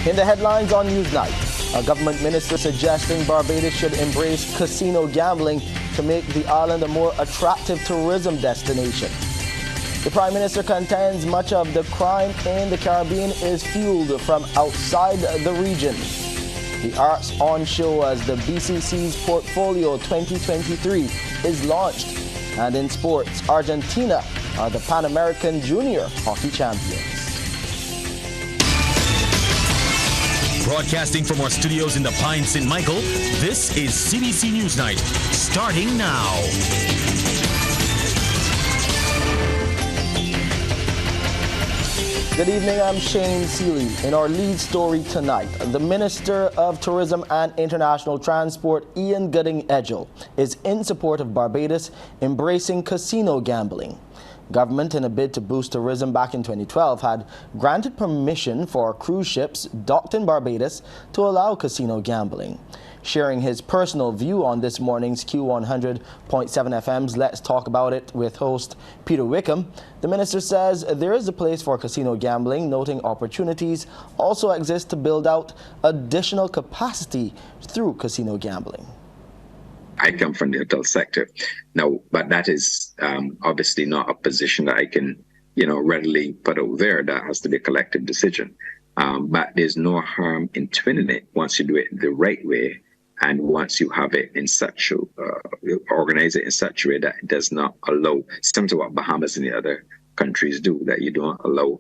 In the headlines on Newsnight, a government minister suggesting Barbados should embrace casino gambling to make the island a more attractive tourism destination. The Prime Minister contends much of the crime in the Caribbean is fueled from outside the region. The Arts on show as the BCC's Portfolio 2023 is launched. And in sports, Argentina are the Pan American Junior Hockey Champions. Broadcasting from our studios in the Pine St. Michael, this is CBC NewsNight, starting now. Good evening, I'm Shane Seeley. In our lead story tonight, the Minister of Tourism and International Transport, Ian Gooding-Edgell, is in support of Barbados embracing casino gambling. Government, in a bid to boost tourism back in 2012, had granted permission for cruise ships docked in Barbados to allow casino gambling. Sharing his personal view on this morning's Q100.7 FM's Let's Talk About It with host Peter Wickham, the minister says there is a place for casino gambling, noting opportunities also exist to build out additional capacity through casino gambling. I come from the hotel sector now, but that is obviously not a position that I can, readily put out there. That has to be a collective decision. But there's no harm in twinning it once you do it the right way, and once you have it in such organize it in such a way that it does not allow, similar to what Bahamas and the other countries do, that you don't allow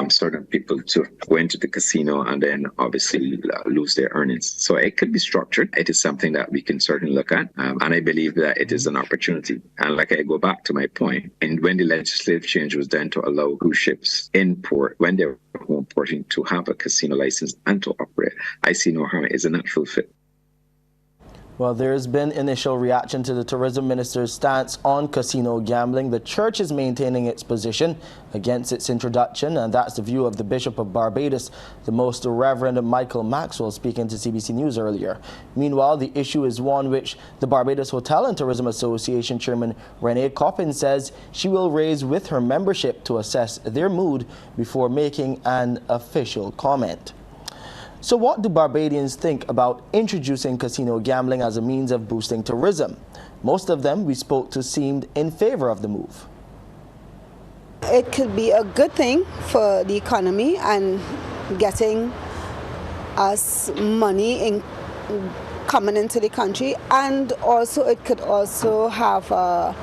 certain people to go into the casino and then obviously lose their earnings. So it could be structured. It is something that we can certainly look at. And I believe that it is an opportunity. And like I go back to my point, and when the legislative change was done to allow cruise ships in port, when they're home porting, to have a casino license and to operate, I see no harm. It is a natural fit. Well, there has been initial reaction to the tourism minister's stance on casino gambling. The church is maintaining its position against its introduction, and that's the view of the Bishop of Barbados, the Most Reverend Michael Maxwell, speaking to CBC News earlier. Meanwhile, the issue is one which the Barbados Hotel and Tourism Association Chairman Renee Coppin says she will raise with her membership to assess their mood before making an official comment. So what do Barbadians think about introducing casino gambling as a means of boosting tourism? Most of them we spoke to seemed in favor of the move. It could be a good thing for the economy and getting us money coming into the country, and also it could also have a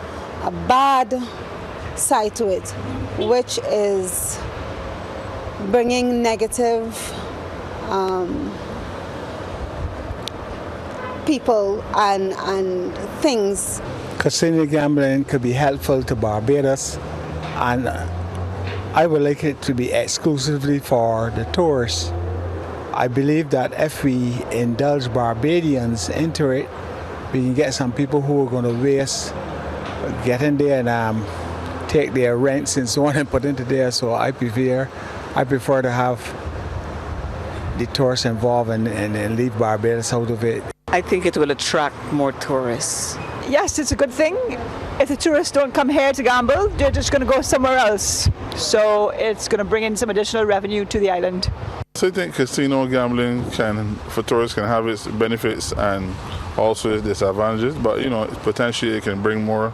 bad side to it, which is bringing negative people and things. Casino gambling could be helpful to Barbados, and I would like it to be exclusively for the tourists. I believe that if we indulge Barbadians into it, we can get some people who are going to get in there and take their rents and so on and put into there. So I prefer to have the tourists involved and leave Barbados out of it. I think it will attract more tourists. Yes, it's a good thing. If the tourists don't come here to gamble, they're just going to go somewhere else. So it's going to bring in some additional revenue to the island. So I think casino gambling for tourists can have its benefits and also its disadvantages, but potentially it can bring more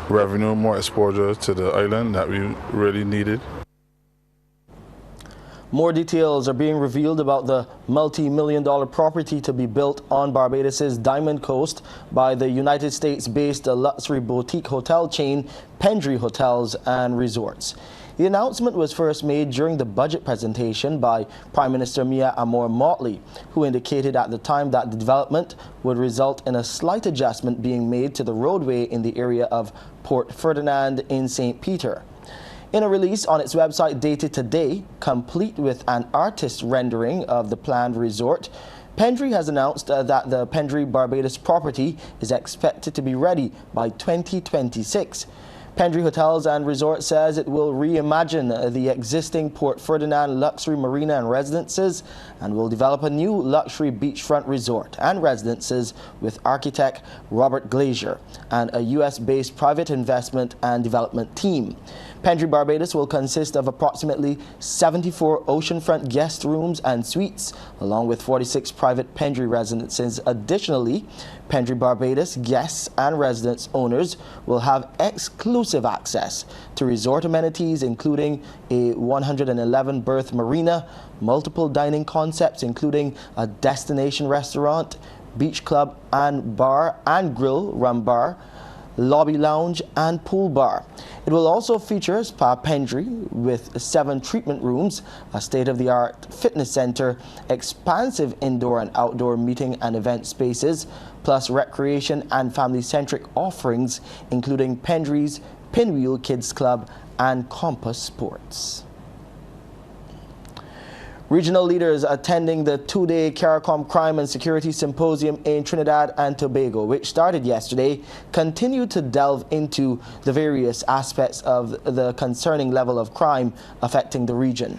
revenue, more exposure to the island that we really needed. More details are being revealed about the multi-million-dollar property to be built on Barbados's Diamond Coast by the United States-based luxury boutique hotel chain Pendry Hotels and Resorts. The announcement was first made during the budget presentation by Prime Minister Mia Amor-Motley, who indicated at the time that the development would result in a slight adjustment being made to the roadway in the area of Port Ferdinand in St. Peter. In a release on its website dated today, complete with an artist's rendering of the planned resort, Pendry has announced that the Pendry Barbados property is expected to be ready by 2026. Pendry Hotels and Resorts says it will reimagine the existing Port Ferdinand luxury marina and residences and will develop a new luxury beachfront resort and residences with architect Robert Glazier and a US-based private investment and development team. Pendry Barbados will consist of approximately 74 oceanfront guest rooms and suites, along with 46 private Pendry residences. Additionally, Pendry Barbados guests and residence owners will have exclusive access to resort amenities, including a 111-berth marina, multiple dining concepts, including a destination restaurant, beach club and bar and grill, rum bar, lobby lounge and pool bar. It will also feature Spa Pendry with 7 treatment rooms, a state-of-the-art fitness center, expansive indoor and outdoor meeting and event spaces, plus recreation and family-centric offerings, including Pendry's Pinwheel Kids Club and Compass Sports. Regional leaders attending the 2-day CARICOM Crime and Security Symposium in Trinidad and Tobago, which started yesterday, continue to delve into the various aspects of the concerning level of crime affecting the region.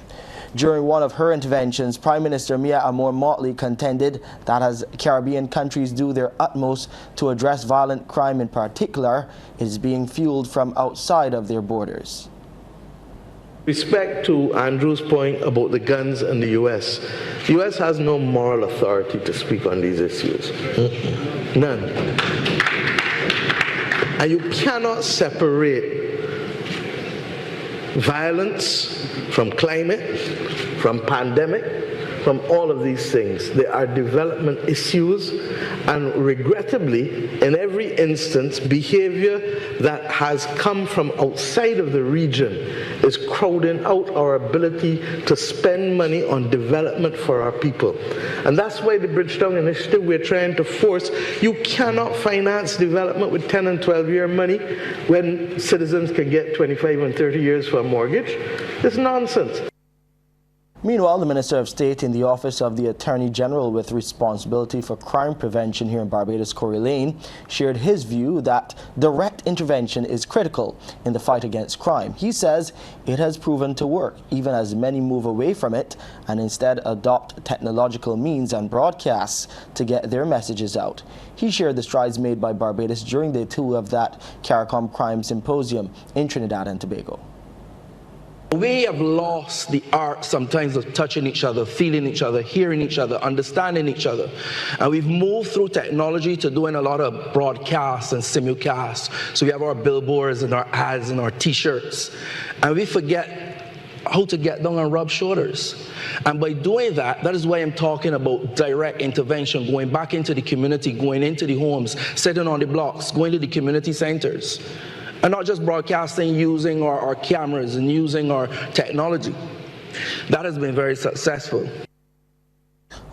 During one of her interventions, Prime Minister Mia Amor-Motley contended that as Caribbean countries do their utmost to address violent crime in particular, it is being fueled from outside of their borders. Respect to Andrew's point about the guns and the U.S. The U.S. has no moral authority to speak on these issues. None. And you cannot separate violence from climate, from pandemic, from all of these things. There are development issues, and regrettably, in every instance, behavior that has come from outside of the region is crowding out our ability to spend money on development for our people. And that's why the Bridgetown Initiative we're trying to force. You cannot finance development with 10 and 12-year money when citizens can get 25 and 30 years for a mortgage. It's nonsense. Meanwhile, the Minister of State in the Office of the Attorney General with responsibility for crime prevention here in Barbados, Corey Lane, shared his view that direct intervention is critical in the fight against crime. He says it has proven to work, even as many move away from it and instead adopt technological means and broadcasts to get their messages out. He shared the strides made by Barbados during day 2 of that CARICOM Crime Symposium in Trinidad and Tobago. We have lost the art sometimes of touching each other, feeling each other, hearing each other, understanding each other. And we've moved through technology to doing a lot of broadcasts and simulcasts. So we have our billboards and our ads and our t-shirts. And we forget how to get down and rub shoulders. And by doing that, that is why I'm talking about direct intervention, going back into the community, going into the homes, sitting on the blocks, going to the community centers. And not just broadcasting using our cameras and using our technology. That has been very successful.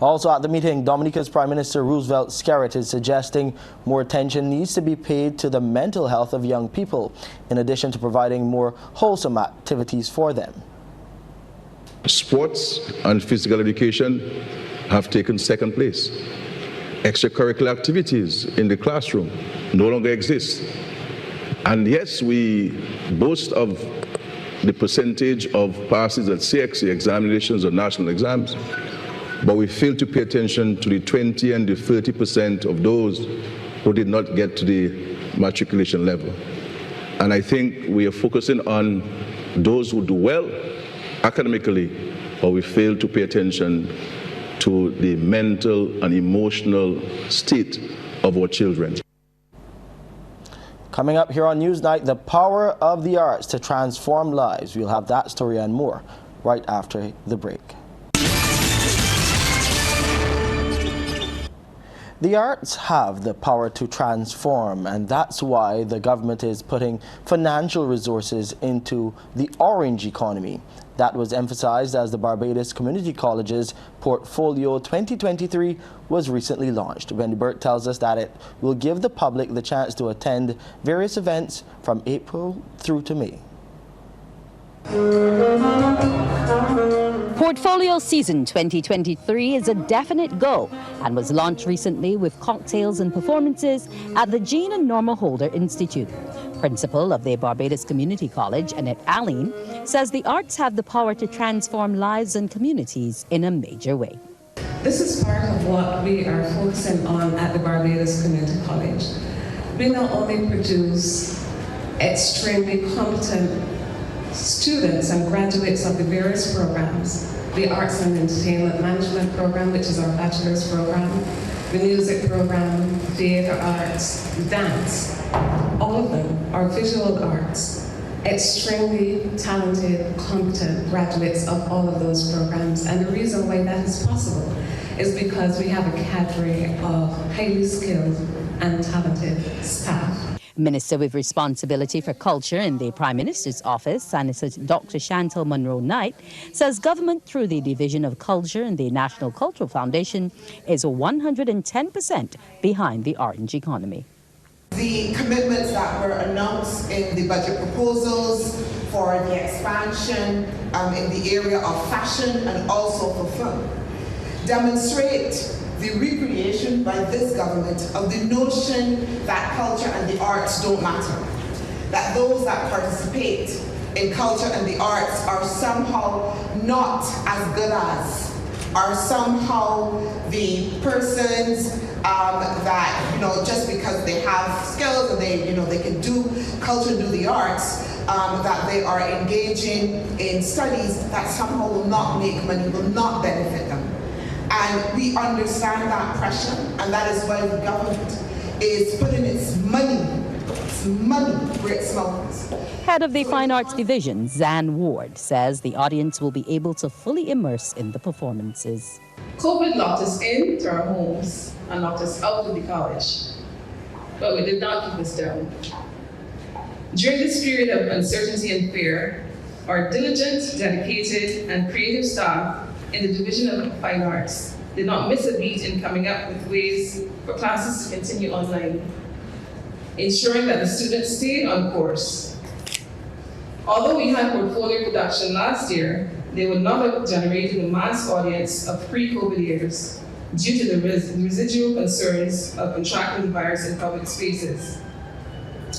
Also at the meeting, Dominica's Prime Minister Roosevelt Skerritt is suggesting more attention needs to be paid to the mental health of young people, in addition to providing more wholesome activities for them. Sports and physical education have taken second place. Extracurricular activities in the classroom no longer exist. And yes, we boast of the percentage of passes at CXC examinations or national exams, but we fail to pay attention to the 20 and the 30% of those who did not get to the matriculation level. And I think we are focusing on those who do well academically, but we fail to pay attention to the mental and emotional state of our children. Coming up here on Newsnight, the power of the arts to transform lives. We'll have that story and more right after the break. The arts have the power to transform, and that's why the government is putting financial resources into the orange economy. That was emphasized as the Barbados Community College's Portfolio 2023 was recently launched. Wendy Burke tells us that it will give the public the chance to attend various events from April through to May. Portfolio Season 2023 is a definite go and was launched recently with cocktails and performances at the Jean and Norma Holder Institute. Principal of the Barbados Community College, Annette Allen, says the arts have the power to transform lives and communities in a major way. This is part of what we are focusing on at the Barbados Community College. We not only produce extremely competent students and graduates of the various programs, the Arts and Entertainment Management program, which is our bachelor's program, the music program, theater arts, dance, all of them are visual arts, extremely talented, competent graduates of all of those programs. And the reason why that is possible is because we have a cadre of highly skilled and talented staff. Minister with responsibility for culture in the Prime Minister's office, Senator Dr. Chantal Munro-Knight, says government through the Division of Culture and the National Cultural Foundation is 110% behind the orange economy. The commitments that were announced in the budget proposals for the expansion in the area of fashion and also for film demonstrate the recreation by this government of the notion that culture and the arts don't matter, that those that participate in culture and the arts are somehow not as good as, are somehow the persons that, just because they have skills and they can do culture, do the arts, that they are engaging in studies that somehow will not make money, will not benefit them. And we understand that pressure, and that is why the government is putting its money where its mouth is. Head of the Fine Arts Division, Zan Ward, says the audience will be able to fully immerse in the performances. COVID locked us into our homes and locked us out of the college, but we did not keep us down. During this period of uncertainty and fear, our diligent, dedicated, and creative staff in the Division of Fine Arts did not miss a beat in coming up with ways for classes to continue online, ensuring that the students stayed on course. Although we had portfolio production last year, they would not have generated a mass audience of pre-COVID years due to the residual concerns of contracting the virus in public spaces.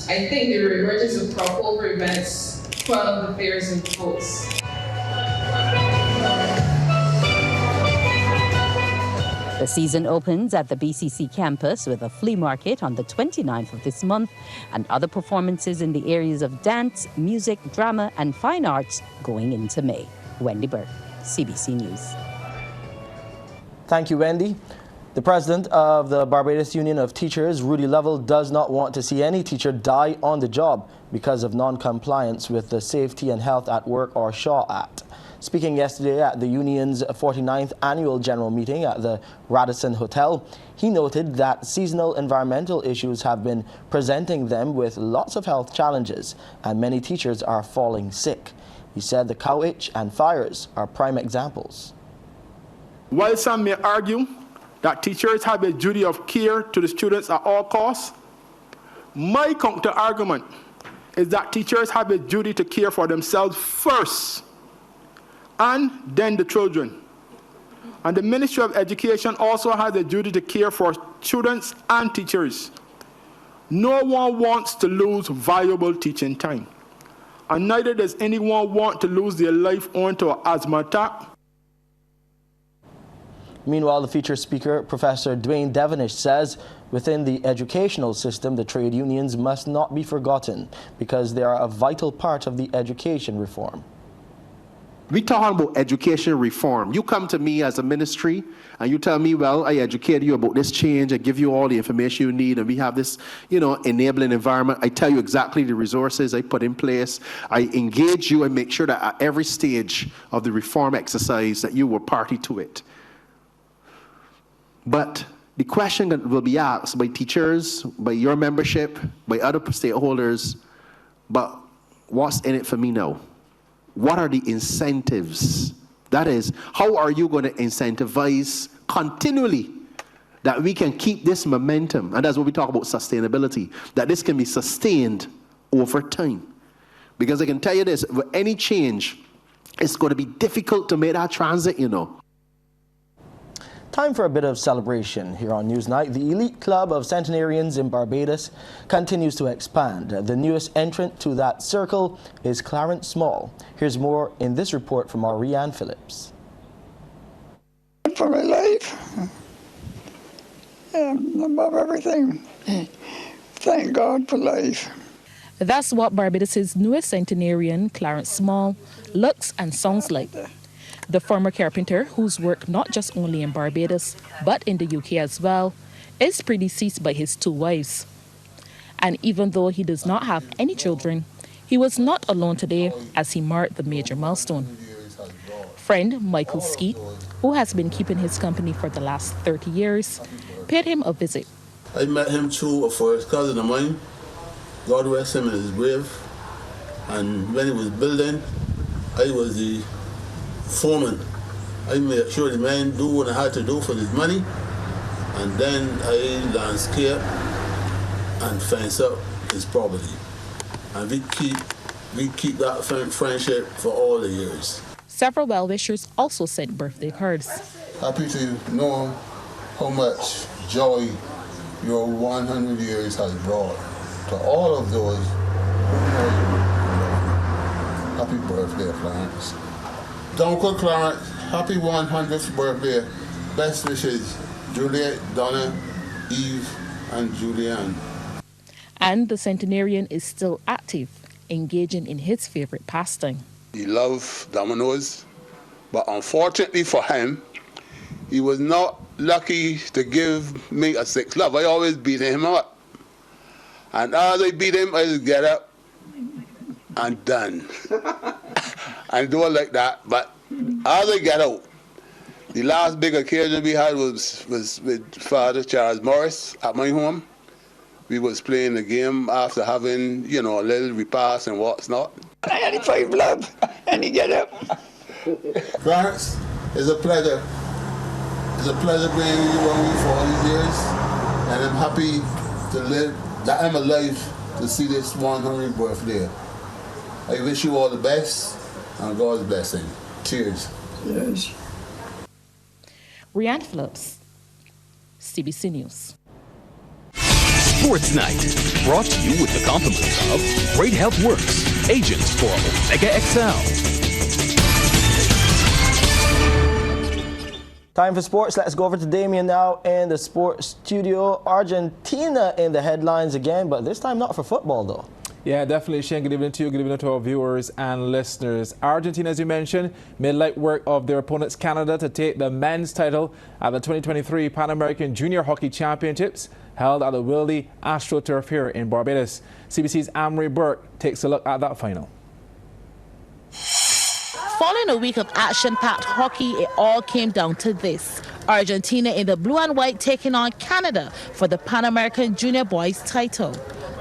I think the emergence of crossover events quelled the fears and hopes. The season opens at the BCC campus with a flea market on the 29th of this month and other performances in the areas of dance, music, drama and fine arts going into May. Wendy Burke, CBC News. Thank you, Wendy. The president of the Barbados Union of Teachers, Rudy Lovell, does not want to see any teacher die on the job because of non-compliance with the Safety and Health at Work or SHAW Act. Speaking yesterday at the union's 49th annual general meeting at the Radisson Hotel, he noted that seasonal environmental issues have been presenting them with lots of health challenges and many teachers are falling sick. He said the cow itch and fires are prime examples. While some may argue that teachers have a duty of care to the students at all costs, my counter-argument is that teachers have a duty to care for themselves first, and then the children. And the Ministry of Education also has a duty to care for students and teachers. No one wants to lose valuable teaching time, and neither does anyone want to lose their life owing to an asthma attack. Meanwhile, the featured speaker, Professor Dwayne Devonish, says within the educational system, the trade unions must not be forgotten because they are a vital part of the education reform. We talk about education reform. You come to me as a ministry and you tell me, well, I educate you about this change, I give you all the information you need, and we have this, enabling environment. I tell you exactly the resources I put in place. I engage you and make sure that at every stage of the reform exercise that you were party to it. But the question that will be asked by teachers, by your membership, by other stakeholders, but what's in it for me now? What are the incentives? That is, how are you going to incentivize continually that we can keep this momentum? And that's what we talk about sustainability, that this can be sustained over time. Because I can tell you this, with any change, it's going to be difficult to make that transit, Time for a bit of celebration here on Newsnight. The elite club of centenarians in Barbados continues to expand. The newest entrant to that circle is Clarence Small. Here's more in this report from our Rianne Phillips. For my life, above everything, thank God for life. That's what Barbados' newest centenarian, Clarence Small, looks and sounds like. The former carpenter, whose work not just only in Barbados, but in the UK as well, is predeceased by his 2 wives. And even though he does not have any children, he was not alone today as he marked the major milestone. Friend Michael Skeet, who has been keeping his company for the last 30 years, paid him a visit. I met him through a first cousin of mine. God rest him in his grave. And when he was building, I was the foreman. I made sure the man do what I had to do for his money. And then I landscape and fence up his property. And we keep that friendship for all the years. Several well-wishers also sent birthday cards. Happy to know how much joy your 100 years has brought to all of those who know you. Happy birthday, Clarence. Uncle Clarence, happy 100th birthday. Best wishes, Juliet, Donna, Eve, and Julianne. And the centenarian is still active, engaging in his favorite pastime. He loved dominoes, but unfortunately for him, he was not lucky to give me a 6 love. I always beat him up. And as I beat him, I just get up and done. And do it like that. But as I get out, the last big occasion we had was with Father Charles Morris at my home. We was playing the game after having, a little repast and what's not. I had a 5 love, and he get up. Clarence, it's a pleasure. It's a pleasure being with you for all these years, and I'm happy to live, that I'm alive to see this 100th birthday. I wish you all the best and God's blessing. Cheers. Yes. Rianne Phillips, CBC News. Sports Night, brought to you with the compliments of Great Health Works, agents for Omega XL. Time for sports. Let's go over to Damien now in the sports studio. Argentina in the headlines again, but this time not for football though. Yeah, definitely, Shane. Good evening to you. Good evening to our viewers and listeners. Argentina, as you mentioned, made light work of their opponents, Canada, to take the men's title at the 2023 Pan American Junior Hockey Championships held at the Wilde AstroTurf here in Barbados. CBC's Amory Burke takes a look at that final. Following a week of action-packed hockey, it all came down to this. Argentina in the blue and white taking on Canada for the Pan American Junior Boys title.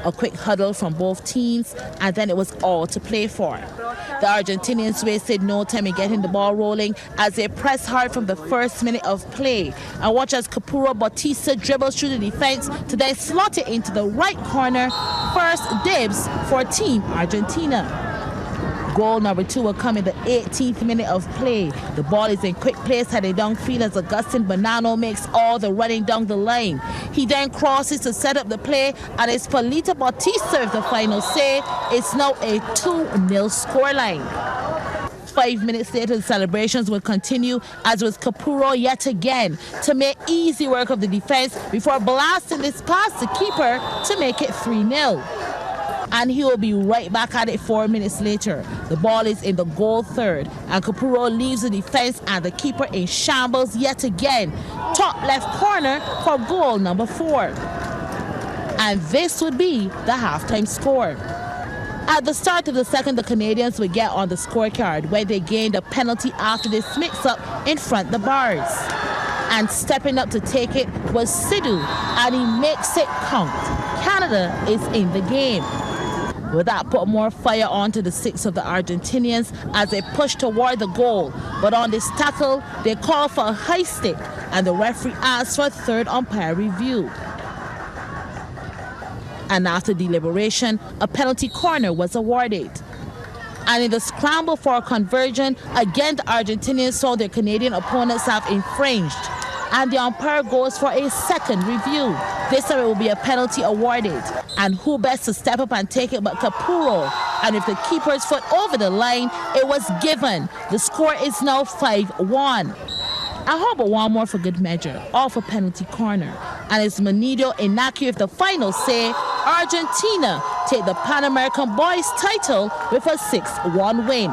A quick huddle from both teams, and then it was all to play for. The Argentinians wasted no time in getting the ball rolling as they pressed hard from the first minute of play. And watch as Capuro Bautista dribbles through the defense to then slot it into the right corner. First dibs for Team Argentina. Goal number 2 will come in the 18th minute of play. The ball is in quick place heading downfield as Agustin Bonanno makes all the running down the line. He then crosses to set up the play, and it's Paulita Bautista with the final say. It's now a 2-0 scoreline. 5 minutes later, the celebrations will continue, as was Capuro yet again to make easy work of the defense before blasting this past the keeper to make it 3-0. And he will be right back at it 4 minutes later. The ball is in the goal third, and Capuro leaves the defense and the keeper in shambles yet again. Top left corner for goal number 4. And this would be the halftime score. At the start of the second, the Canadians would get on the scorecard when they gained a penalty after this mix-up in front the bars. And stepping up to take it was Sidhu, and he makes it count. Canada is in the game. Will that put more fire onto the sticks of the Argentinians as they push toward the goal? But on this tackle, they call for a high stick, and the referee asks for a third umpire review. And after deliberation, a penalty corner was awarded. And in the scramble for a conversion, again the Argentinians saw their Canadian opponents have infringed. And the umpire goes for a second review. This time it will be a penalty awarded. And who best to step up and take it but Capuro? And with the keeper's foot over the line, it was given. The score is now 5-1. I hope one more for good measure, all for penalty corner. And it's Manido Inaki with the final say. Argentina take the Pan American Boys title with a 6-1 win.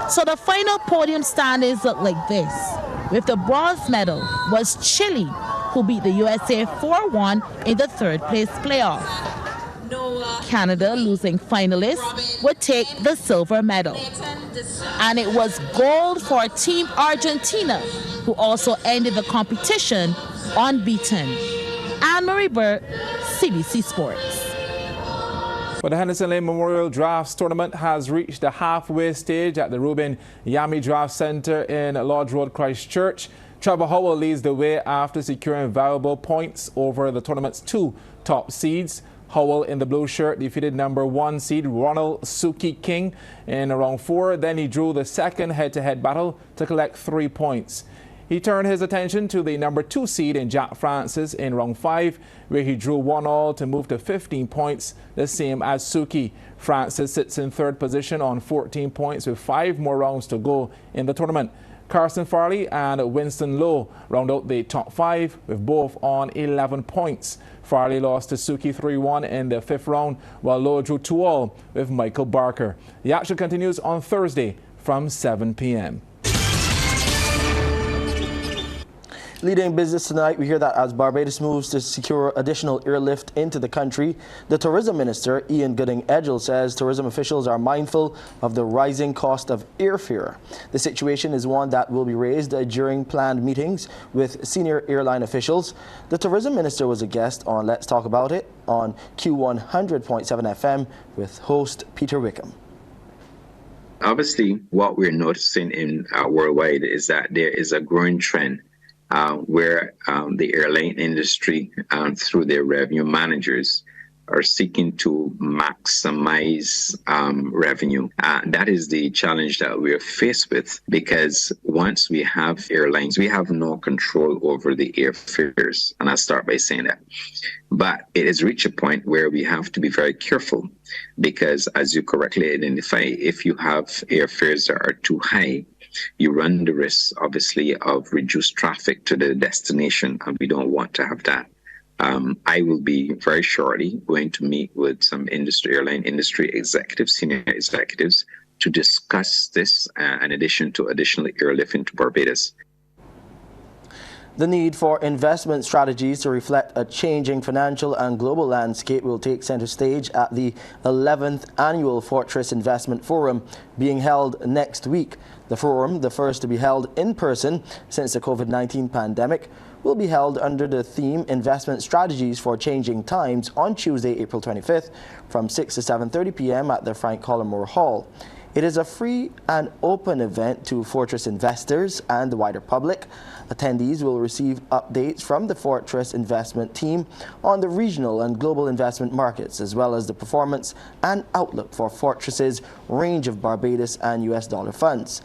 So the final podium standings look like this. With the bronze medal was Chile, who beat the USA 4-1 in the third place playoff. Canada, losing finalists, would take the silver medal. And it was gold for Team Argentina, who also ended the competition unbeaten. Anne-Marie Burke, CBC Sports. Well, the Henderson Lane Memorial Drafts Tournament has reached the halfway stage at the Ruben Yami Draft Center in Lodge Road, Christchurch. Trevor Howell leads the way after securing valuable points over the tournament's 2 top seeds. Howell in the blue shirt defeated number 1 seed Ronald Suki King in round 4. Then he drew the second head-to-head battle to collect 3 points. He turned his attention to the number 2 seed in Jack Francis in round 5, where he drew 1-all to move to 15 points, the same as Suki. Francis sits in 3rd position on 14 points with 5 more rounds to go in the tournament. Carson Farley and Winston Lowe round out the top 5 with both on 11 points. Farley lost to Suki 3-1 in the 5th round, while Lowe drew 2-all with Michael Barker. The action continues on Thursday from 7 p.m. Leading business tonight, we hear that as Barbados moves to secure additional airlift into the country, the Tourism Minister, Ian Gooding-Edgell, says tourism officials are mindful of the rising cost of airfare. The situation is one that will be raised during planned meetings with senior airline officials. The Tourism Minister was a guest on Let's Talk About It on Q100.7 FM with host Peter Wickham. Obviously, what we're noticing in worldwide is that there is a growing trend where the airline industry, through their revenue managers, are seeking to maximize revenue. That is the challenge that we are faced with, because once we have airlines, we have no control over the airfares. And I'll start by saying that. But it has reached a point where we have to be very careful, because as you correctly identify, if you have airfares that are too high, you run the risk, obviously, of reduced traffic to the destination, and we don't want to have that. I will be very shortly going to meet with some airline industry executives, senior executives, to discuss this in addition to additional airlift into Barbados. The need for investment strategies to reflect a changing financial and global landscape will take center stage at the 11th Annual Fortress Investment Forum being held next week. The forum, the first to be held in person since the COVID-19 pandemic, will be held under the theme Investment Strategies for Changing Times on Tuesday, April 25th from 6 to 7:30 p.m. at the Frank Collymore Hall. It is a free and open event to Fortress investors and the wider public. Attendees will receive updates from the Fortress investment team on the regional and global investment markets, as well as the performance and outlook for Fortress's range of Barbados and US dollar funds.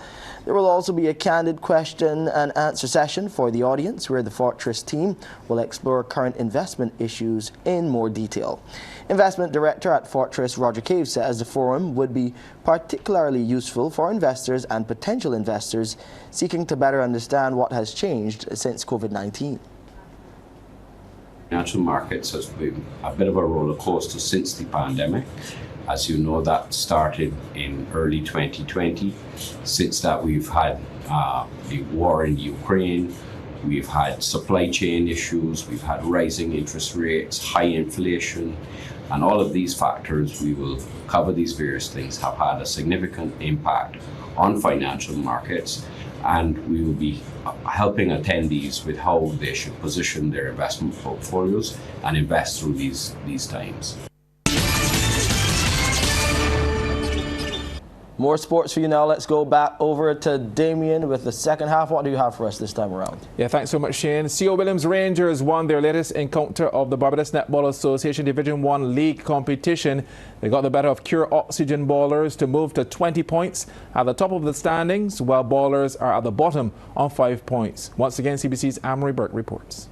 There will also be a candid question and answer session for the audience, where the Fortress team will explore current investment issues in more detail. Investment Director at Fortress, Roger Cave, says the forum would be particularly useful for investors and potential investors seeking to better understand what has changed since COVID-19. Financial markets has been a bit of a roller coaster since the pandemic. As you know, that started in early 2020. Since that, we've had the war in Ukraine, we've had supply chain issues, we've had rising interest rates, high inflation, and all of these factors, we will cover these various things, have had a significant impact on financial markets, and we will be helping attendees with how they should position their investment portfolios and invest through these times. More sports for you now. Let's go back over to Damien with the second half. What do you have for us this time around? Yeah, thanks so much, Shane. C.O. Williams Rangers won their latest encounter of the Barbados Netball Association Division 1 League competition. They got the better of Cure Oxygen Ballers to move to 20 points at the top of the standings, while Ballers are at the bottom on 5 points. Once again, CBC's Amory Burke reports.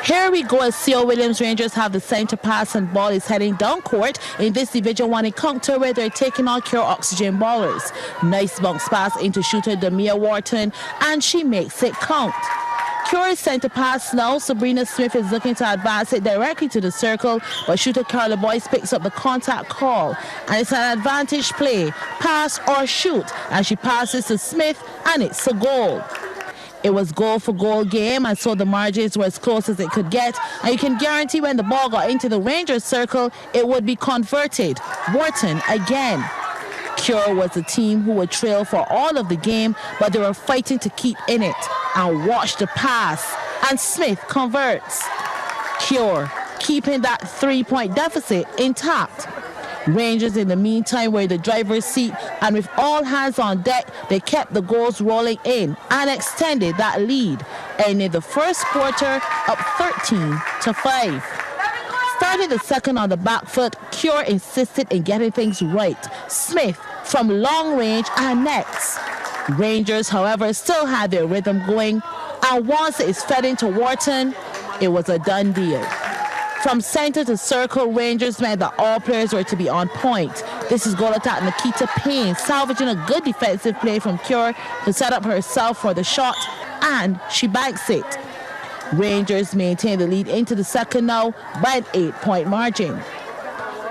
Here we go as C.O. Williams Rangers have the center pass and ball is heading down court in this Division 1 encounter where they're taking on Cure Oxygen Ballers. Nice bounce pass into shooter Demia Wharton, and she makes it count. Cure is sent to pass now. Sabrina Smith is looking to advance it directly to the circle, but shooter Carla Boyce picks up the contact call, and it's an advantage play, pass or shoot, and she passes to Smith, and it's a goal. It was goal-for-goal game, and so the margins were as close as it could get, and you can guarantee when the ball got into the Rangers circle, it would be converted. Wharton again. Cure was the team who would trail for all of the game, but they were fighting to keep in it. And watch the pass, and Smith converts. Cure keeping that 3-point deficit intact. Rangers in the meantime were in the driver's seat, and with all hands on deck, they kept the goals rolling in and extended that lead, ending the first quarter up 13-5. Starting the second on the back foot, Cure insisted in getting things right. Smith from long range and nets. Rangers, however, still had their rhythm going, and once it is fed into Wharton, it was a done deal. From center to circle, Rangers meant that all players were to be on point. This is goal attack Nikita Payne, salvaging a good defensive play from Cure to set up herself for the shot, and she banks it. Rangers maintain the lead into the second now by an 8-point margin.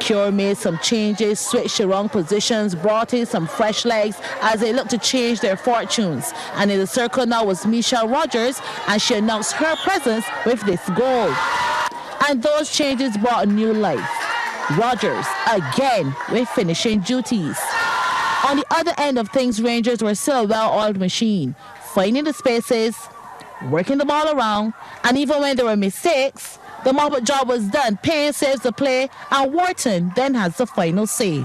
Cure made some changes, switched to wrong positions, brought in some fresh legs as they looked to change their fortunes. And in the circle now was Michelle Rogers, and she announced her presence with this goal. And those changes brought new life. Rogers, again, with finishing duties. On the other end of things, Rangers were still a well-oiled machine, finding the spaces, working the ball around, and even when there were mistakes, the mop-up job was done. Payne saves the play, and Wharton then has the final say.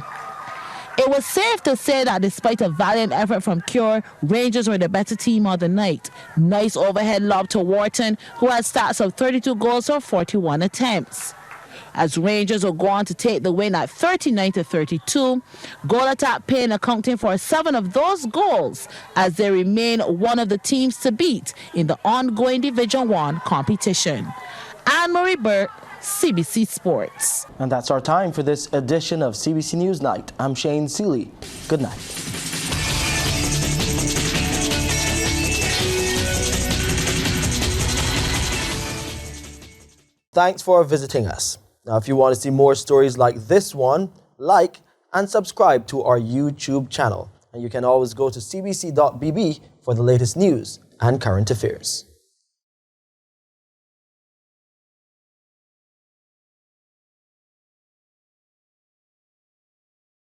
It was safe to say that despite a valiant effort from Cure, Rangers were the better team of the night. Nice overhead lob to Wharton, who had stats of 32 goals for 41 attempts. As Rangers will go on to take the win at 39-32, goal attack Payne accounting for 7 of those goals as they remain one of the teams to beat in the ongoing Division 1 competition. Anne-Marie Burke, CBC Sports. And that's our time for this edition of CBC News Night. I'm Shane Seeley. Good night. Thanks for visiting us. Now, if you want to see more stories like this one, like and subscribe to our YouTube channel. And you can always go to cbc.bb for the latest news and current affairs.